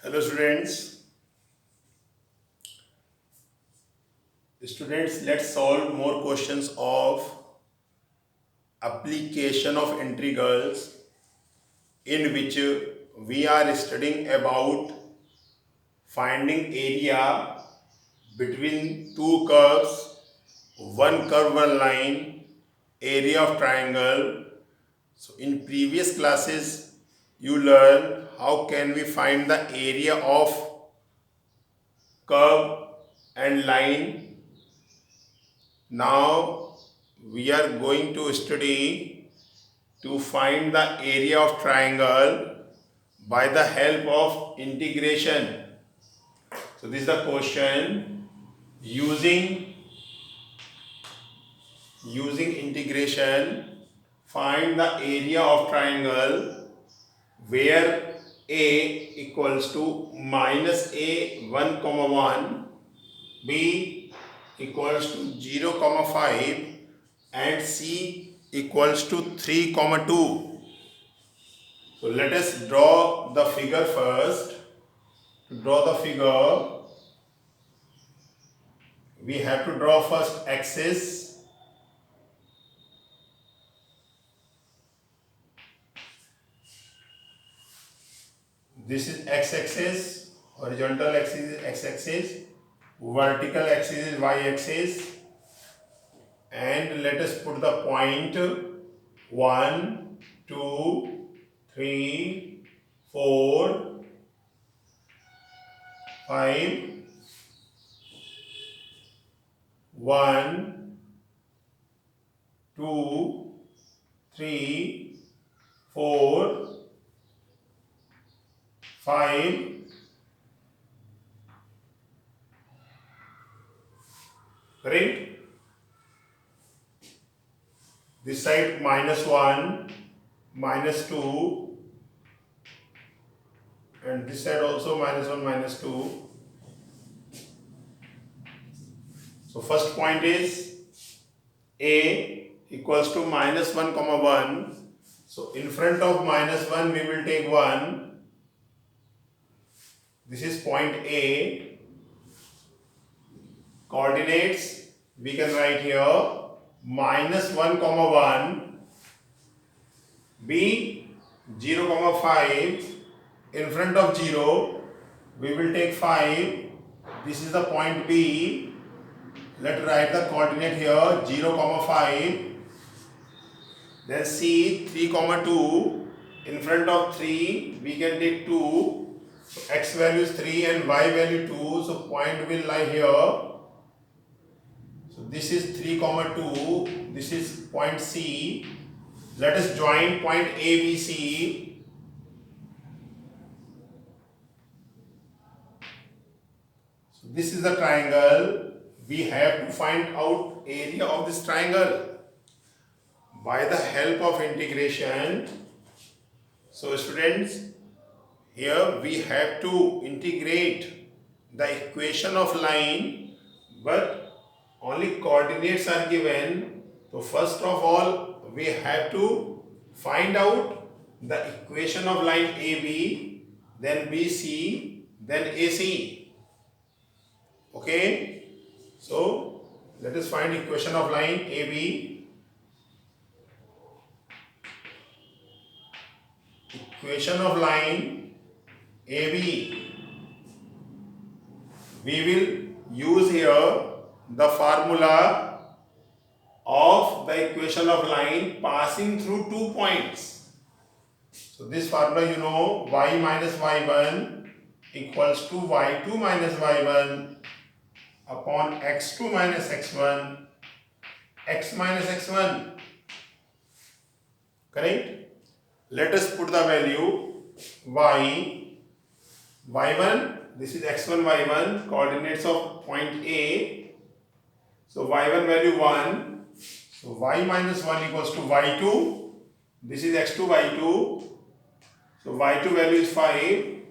Hello students. Students, let's solve more questions of application of integrals in which we are studying about finding area between two curves, one curve, one line, area of triangle. So in previous classes you learned how can we find the area of curve and line. Now we are going to study to find the area of triangle by the help of integration. So this is the question. Using integration, find the area of triangle where a equals to minus a 1 comma 1, b equals to 0 comma 5, and c equals to 3 comma 2. So let us draw the figure first. To draw the figure, we have to draw first axis. This is x-axis, horizontal axis is x-axis, vertical axis is y-axis, and let us put the point 1, 2, 3, 4, 5, 1, 2, 3, 4, 5, correct? This side minus 1, minus 2, and this side also minus 1, minus 2. So first point is a equals to minus 1 comma 1. So in front of minus 1 we will take 1. This is point A. Coordinates we can write here minus 1 comma 1, b 0 comma 5. In front of 0 we will take 5. This is the point B. Let's write the coordinate here 0 comma 5. Then C 3 comma 2. In front of 3 we can take 2. So x value is 3 and y value 2. So point will lie here. So this is 3 comma 2. This is point C. Let us join point A, B, C. So this is the triangle. We have to find out area of this triangle by the help of integration. So students, here we have to integrate the equation of line, but only coordinates are given. So first of all we have to find out the equation of line AB, then BC, then AC. Okay, so let us find equation of line AB. Equation of line AB, we will use here the formula of the equation of line passing through 2 points. So this formula you know, y minus y1 equals to y2 minus y1 upon x2 minus x1, x minus x1, correct? Let us put the value y1, this is x1 y1, coordinates of point A. So y1 value 1, so y minus 1 equals to y2, this is x2 y2, so y2 value is 5,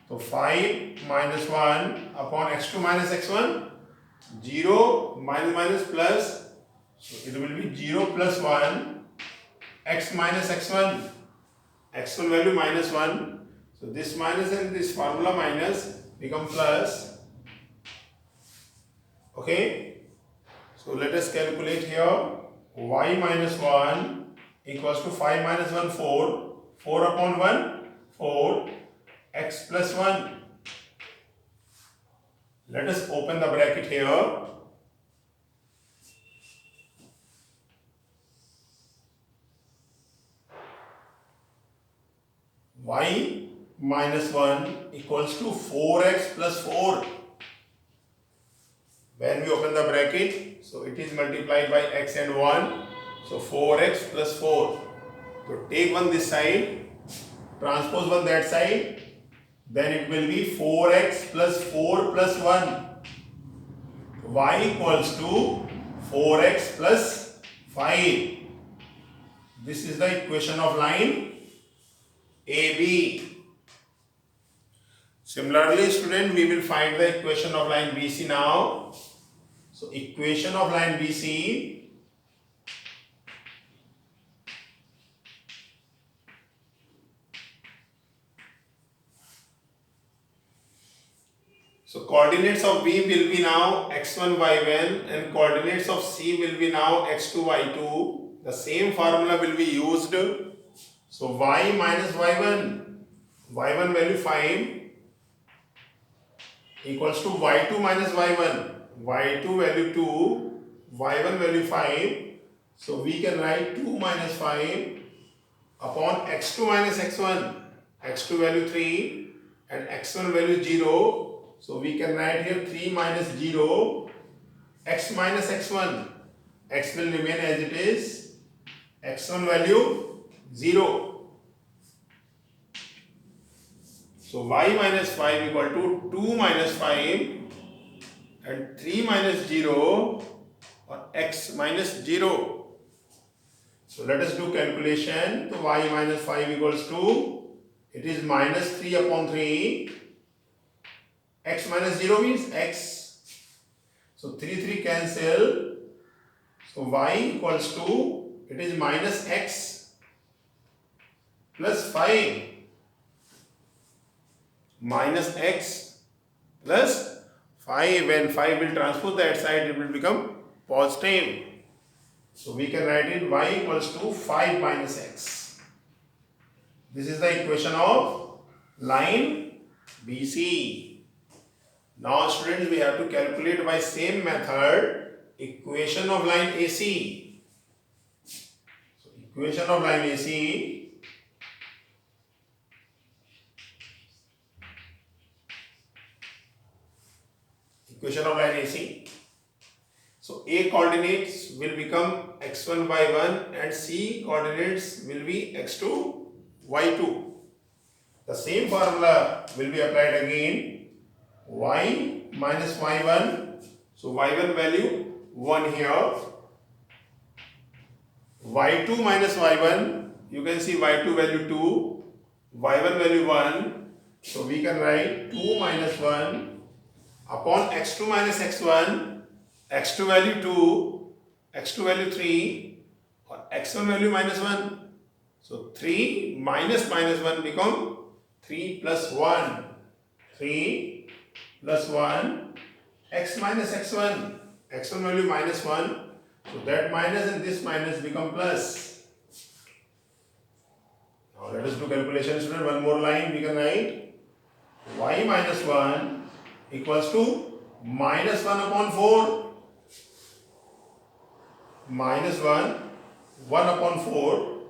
so 5 minus 1 upon x2 minus x1, 0 minus minus plus, so it will be 0 plus 1, x minus x1, x1 value minus 1, So this minus and this formula minus become plus. Okay. So let us calculate here. Y minus 1 equals to 5 minus 1, 4. 4 upon 1, 4. X plus 1. Let us open the bracket here. Y minus 1 equals to 4x plus 4. When we open the bracket, so it is multiplied by x and 1. So 4x plus 4. So take one this side, transpose one that side. Then it will be 4x plus 4 plus 1. Y equals to 4x plus 5. This is the equation of line AB. Similarly, student, we will find the equation of line BC now. So, equation of line BC. So, coordinates of B will be now x1, y1 and coordinates of C will be now x2, y2. The same formula will be used. So, y minus y1, y1 value 5 equals to y2 minus y1, y2 value 2, y1 value 5. So, we can write 2 minus 5 upon x2 minus x1, x2 value 3 and x1 value 0. So, we can write here 3 minus 0, x minus x1, x will remain as it is, x1 value 0. So, y minus 5 equal to 2 minus 5 and 3 minus 0 or x minus 0. So, let us do calculation. So, y minus 5 equals to, it is minus 3 upon 3. X minus 0 means x. So, 3 cancel. So, y equals to, it is minus x plus 5. Minus x plus 5. When 5 will transpose that side, it will become positive. So, we can write it y equals to 5 minus x. This is the equation of line BC. Now, students, we have to calculate by same method equation of line AC. So, equation of line AC. Equation of line AC. So, A coordinates will become x1, y1 and C coordinates will be x2, y2. The same formula will be applied again. Y minus y1. So, y1 value 1 here. y2 minus y1. You can see y2 value 2. y1 value 1. So, we can write 2 minus 1 upon x2 minus x1. x2 value 2. x2 value 3. Or x1 value minus 1. So, 3 minus 1 become 3 plus 1. 3 plus 1, x minus x1, x1 value minus 1, so that minus and this minus become plus. Now let us do calculation, student. One more line we can write y minus 1 equals to minus 1 upon 4, minus 1, 1 upon 4,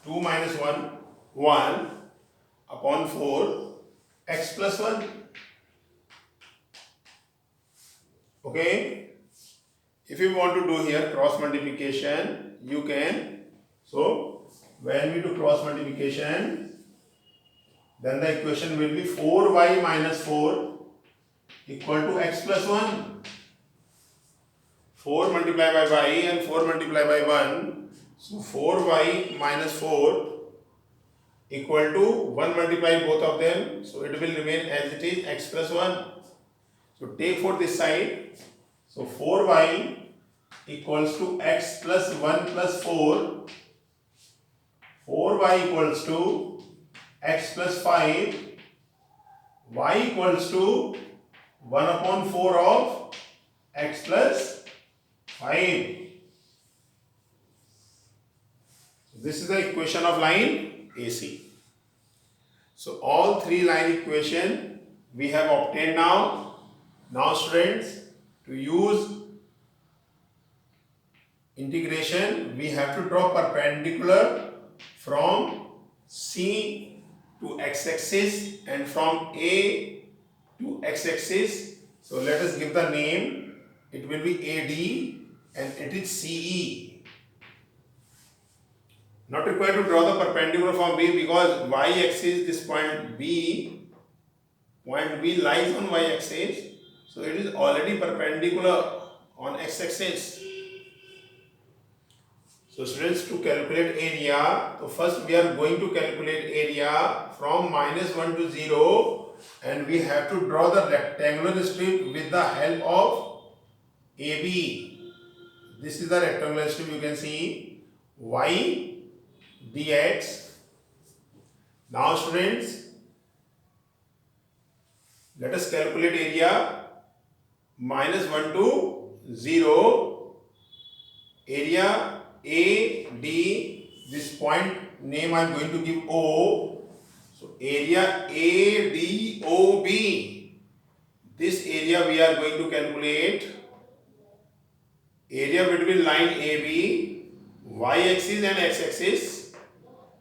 2 minus 1, 1 upon 4, x plus 1. Okay, if you want to do here cross multiplication, you can. So, when we do cross multiplication, then the equation will be 4y minus 4 equal to x plus 1. 4 multiplied by y and 4 multiplied by 1. So, 4y minus 4 equal to 1 multiply both of them. So, it will remain as it is, x plus 1. So, take for this side. So, 4y equals to x plus 1 plus 4. 4y equals to x plus 5, y equals to 1 upon 4 of x plus 5. This is the equation of line AC. So all three line equation we have obtained now. Now students, to use integration, we have to draw perpendicular from C to x-axis and from A to x-axis. So let us give the name. It will be AD and it is CE. Not required to draw the perpendicular from B because y-axis, this point B lies on y-axis. So it is already perpendicular on x-axis. So students, to calculate area, so first we are going to calculate area from -1 to 0 and we have to draw the rectangular strip with the help of AB. This is the rectangular strip, you can see y dx. Now students, let us calculate area -1 to 0. Area AD, this point name I am going to give O. So area ADOB, this area we are going to calculate. Area between line AB, y-axis and x-axis.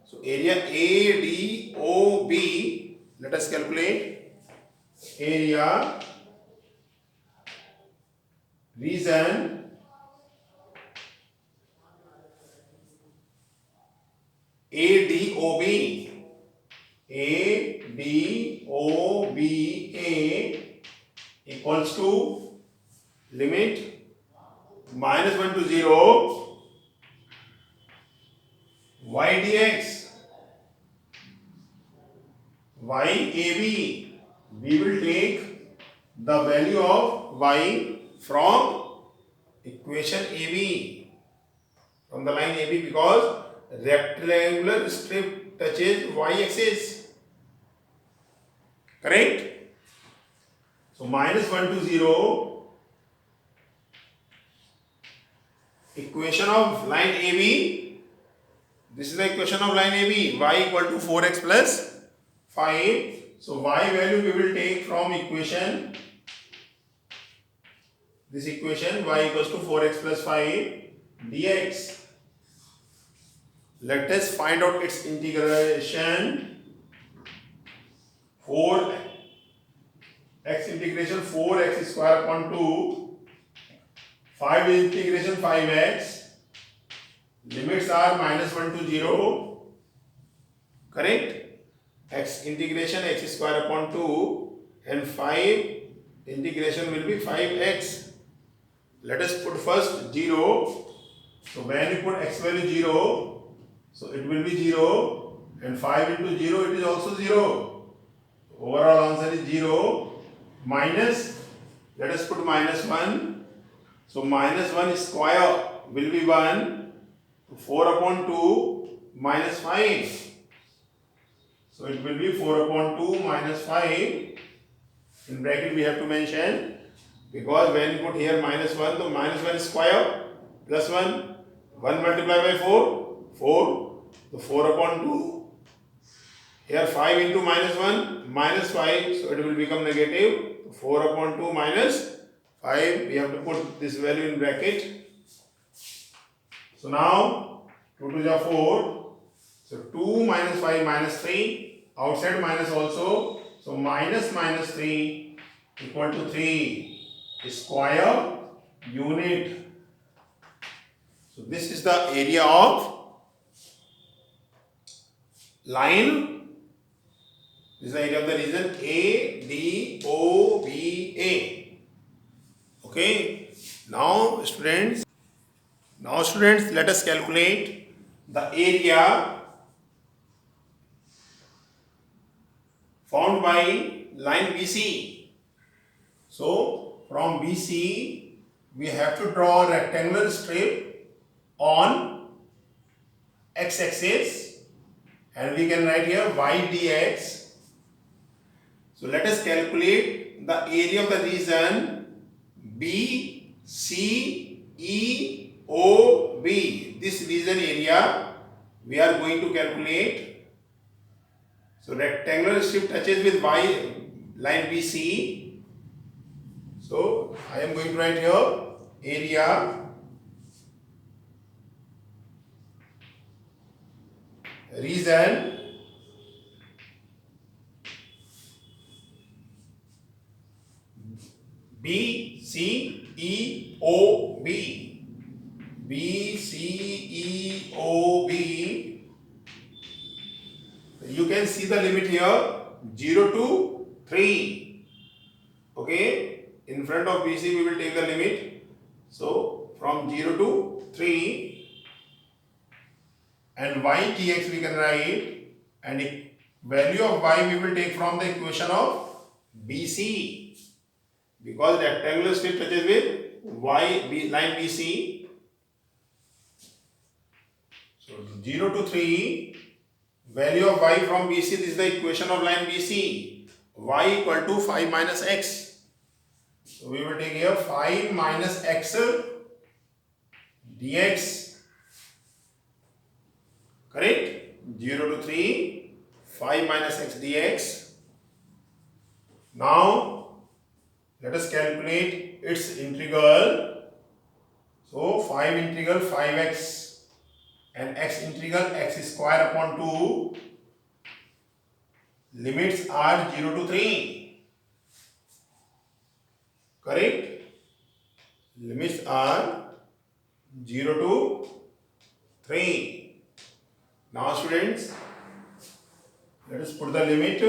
So area ADOB, let us calculate. Area region ADOB equals to limit -1 to 0 y dx YAB. We will take the value of y from equation AB, from the line AB, because rectangular strip touches y-axis. Correct? So -1 to 0, equation of line AB. This is the equation of line AB. Y equal to 4x plus 5. So y value we will take from equation. This equation y equals to 4x plus 5 dx. Let us find out its integration. 4x integration 4x square upon 2. 5 integration 5x. Limits are -1 to 0. Correct? X integration x square upon 2 and 5 integration will be 5x. Let us put first 0. So when you put x value 0, so it will be 0 and 5 into 0, it is also 0. Overall answer is 0 minus, let us put -1. So -1 square will be 1. 4 upon 2 minus 5. So it will be 4 upon 2 minus 5. In bracket we have to mention, because when you put here -1, so -1 square plus 1. 1 multiplied by 4, 4. So 4 upon 2. Here 5 into -1, minus 5. So it will become negative. 4 upon 2 minus 5. We have to put this value in bracket. So now 2 to the 4. So 2 minus 5 minus 3. Outside minus also. So minus 3 equal to 3 square unit. So this is the area of line. This is the area of the region ADOBA. Okay. Now students, let us calculate the area found by line BC. So from BC we have to draw a rectangular strip on x-axis and we can write here y dx. So let us calculate the area of the region B C E O B. This region area we are going to calculate. So rectangular strip touches with y line BC. So I am going to write here area region B C E O B. B C E O B. You can see the limit here 0 to 3. Okay, in front of BC we will take the limit. So from 0 to 3, and y dx we can write, and value of y we will take from the equation of BC. Because rectangular strip touches with line BC. So 0 to 3, value of y from BC, this is the equation of line BC. Y equal to 5 minus x. So we will take here 5 minus x dx. Correct? 0 to 3, 5 minus x dx. Now let us calculate its integral. So 5 integral 5x and x integral x square upon 2. Limits are 0 to 3. Correct? Limits are 0 to 3. Now students, let us put the limit.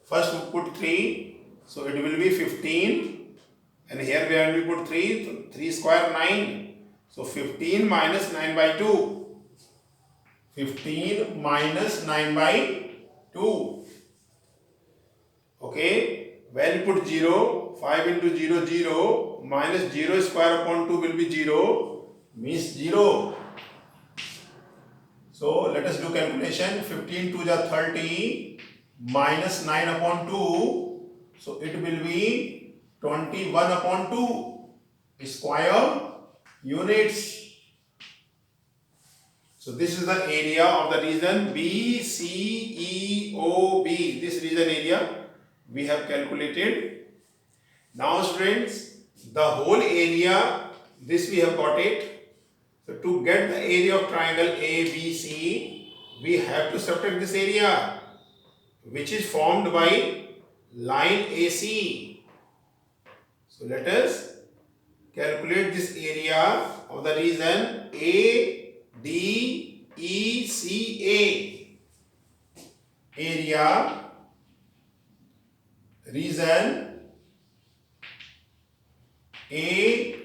First we put 3. So it will be 15, and here we have to put 3, 3 square 9. So 15 minus 9 by 2. 15 minus 9 by 2. Okay, when you put 0, 5 into 0, 0, minus 0 square upon 2 will be 0, means 0. So let us do calculation. 15 to the 30 minus 9 upon 2. So it will be 21 upon 2 square units. So this is the area of the region BCEOB. This region area we have calculated. Now students, the whole area, this we have got it. So to get the area of triangle ABC, we have to subtract this area, which is formed by line AC. So let us calculate this area of the region ADECA. Area region ADECA.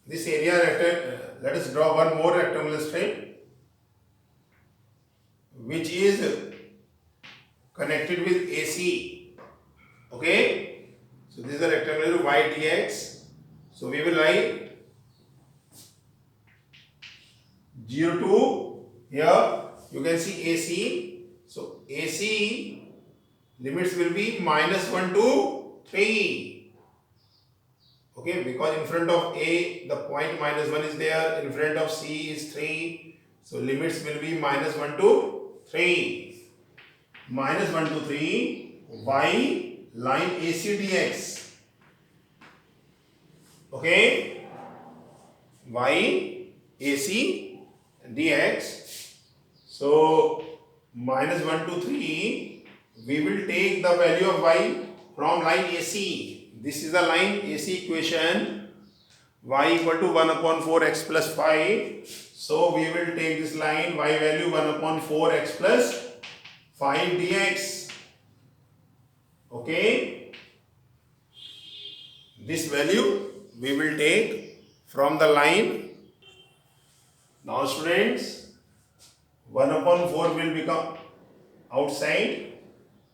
This area, let us draw one more rectangular strip which is connected with AC. Okay, so this is a rectangular y dx. So we will write 0 to here. You can see AC. So AC limits will be minus 1 to 3. Okay, because in front of A the point minus 1 is there, in front of C is 3. So limits will be minus 1 to 3. Minus 1 to 3 y line AC dx. Okay, y AC dx. So minus 1 to 3, we will take the value of y from line AC. This is the line AC equation. Y equal to 1 upon 4x plus 5. So we will take this line y value 1 upon 4x plus 5 dx. Okay. This value we will take from the line. Now students, 1 upon 4 will become outside.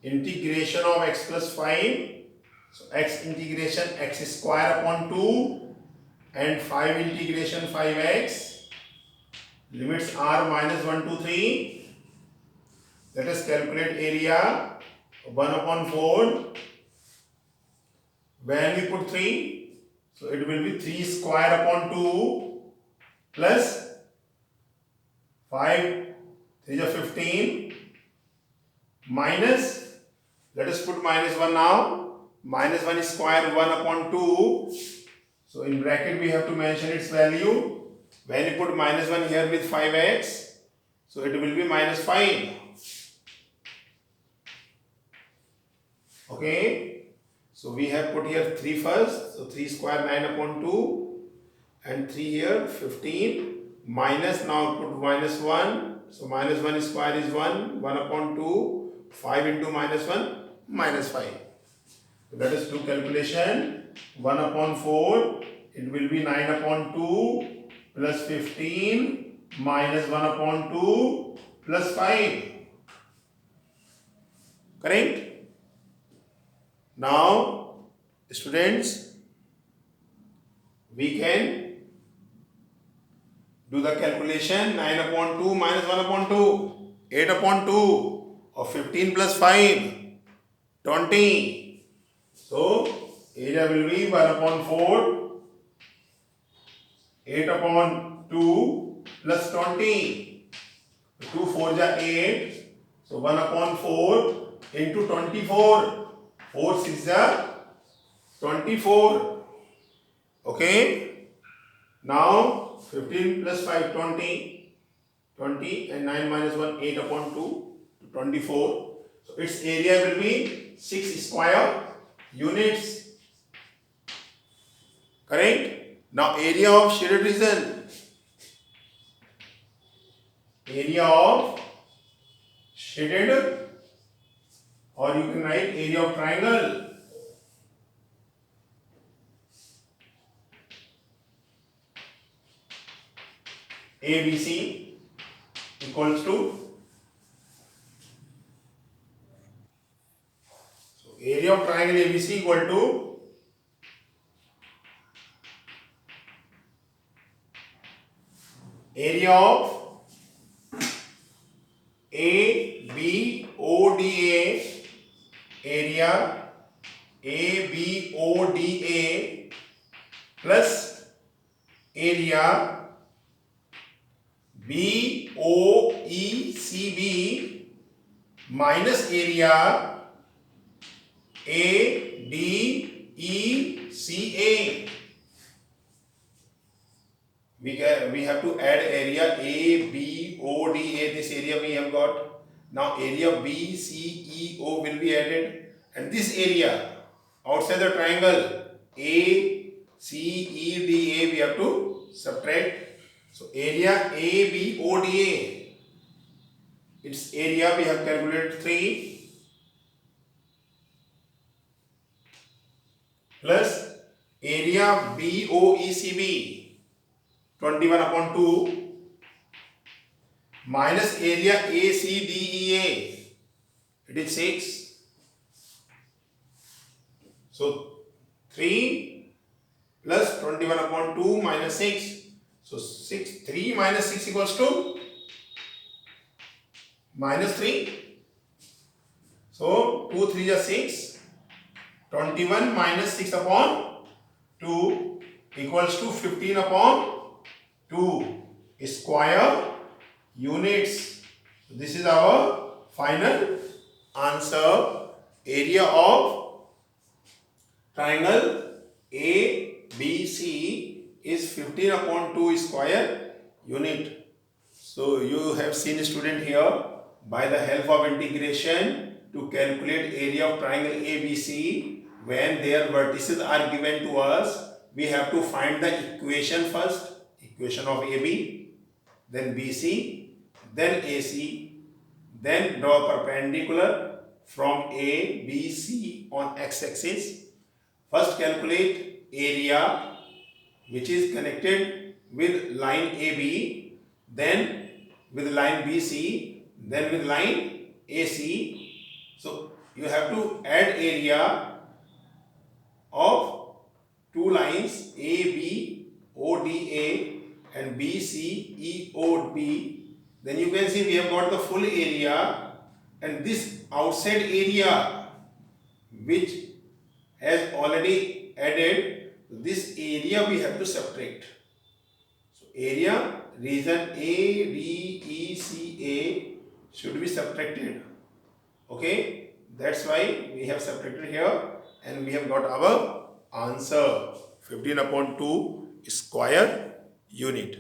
Integration of x plus 5. So x integration x square upon 2 and 5 integration 5x. limits are minus 1 to 3. Let us calculate area. 1 upon 4. When we put 3, so it will be 3 square upon 2 plus 5, 3 is 15, minus, let us put minus 1 now, minus 1 is square 1 upon 2, so in bracket we have to mention its value. When you put minus 1 here with 5x, so it will be minus 5. Okay, so we have put here 3 first, so 3 square 9 upon 2 and 3 here 15 minus, now put minus 1, so minus 1 square is 1, 1 upon 2, 5 into minus 1, minus 5. So let us do calculation. 1 upon 4, it will be 9 upon 2 plus 15 minus 1 upon 2 plus 5. Correct? Now, students, we can do the calculation. 9 upon 2 minus 1 upon 2, 8 upon 2 of 15 plus 5, 20. So, area will be 1 upon 4, 8 upon 2 plus 20. 2 4 is 8. So, 1 upon 4 into 24. 4 6 is 24. Okay. Now, 15 plus 5, 20. 20 and 9 minus 1, 8 upon 2, 24. So, its area will be 6 square units. Correct? Now, area of shaded region. Area of shaded, or you can write area of triangle. ABC equals to, so area of triangle ABC equal to area of ABODA, area ABODA plus area BOECB minus area ADECA. We have to add area ABODA. This area we have got. Now area BCEO will be added, and this area outside the triangle ACEDA we have to subtract. So area ABODA, its area we have calculated 3 plus area BOECB 21 upon 2 minus area ACDEA, it is 6. So 3 plus 21 upon 2 minus 6. So 3 minus 6 equals to minus 3. So 2 3 is 6. 21 minus 6 upon 2 equals to 15 upon 2 square units. This is our final answer. Area of triangle ABC is 15 upon 2 square unit. So you have seen, student, here by the help of integration to calculate area of triangle ABC. When their vertices are given to us, we have to find the equation first, equation of AB, then BC, then AC, then draw perpendicular from A, B, C on x-axis. First calculate area which is connected with line AB, then with line BC, then with line AC. So you have to add area of two lines AB, ODA and BCEOD, then you can see we have got the full area, and this outside area which has already added, this area we have to subtract. So area region ADECA should be subtracted. Okay, that's why we have subtracted here, and we have got our answer 15/2 square unit.